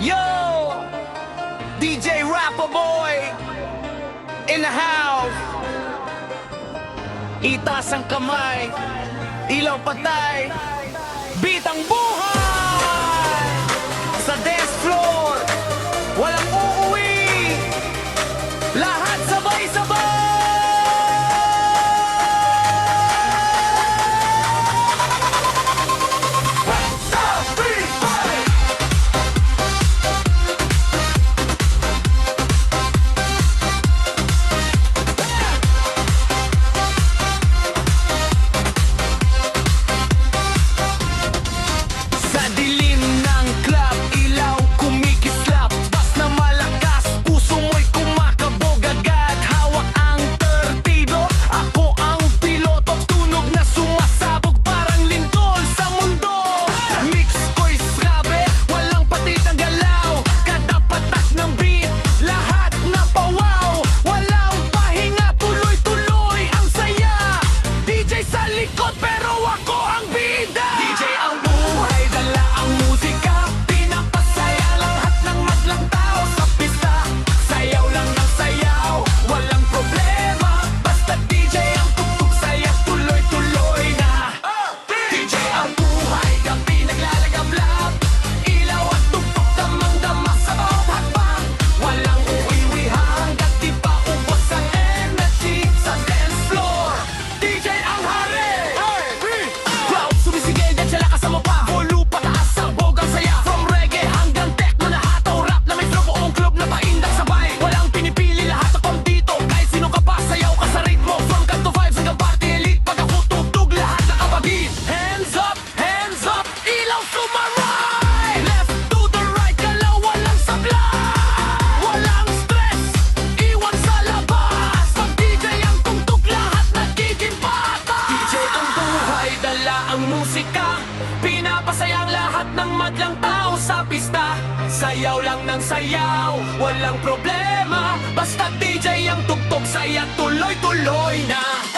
Yo! DJ Rapper Boy in the house. Itaas ang kamay, ilaw patay, beat ang buhay. Sa dance floor, walang uuwi, lahat sabay-sabay. Pero ako ang bida. DJ ang buhay, dala ang musika, pinapasaya lahat ng madlang tao sa pista. Sayaw lang ng sayaw, walang problema, basta DJ ang tugtog, saya tuloy-tuloy na. DJ ang buhay, gabi naglalagablab, ilaw at tugtog damang-dama sa bawat hakbang. Walang uwiwi hanggat di pa ubos ang energy sa dance floor. DJ ang hari. Sumisigil din siya lakas sa mapa, volume pataas ang bogang saya. From reggae hanggang techno, nahataw rap na may flow, buong club na paindang sabay. Walang pinipili, lahat ako dito, kahit sino ka pa, sayaw ka sa ritmo. From cut to vibes hanggang party elite, pag ako tugtog, lahat nakapagin. Hands up, ilaw sumaray. Left to the right, galaw walang sablay. Walang stress, iwan sa labas, pag DJ ang tugtog, lahat nagiging patas. DJ ang buhay, dala ang musika, pinapasayang lahat ng madlang tao sa pista. Sayaw lang ng sayaw, walang problema, basta DJ ang tugtog, saya tuloy-tuloy na.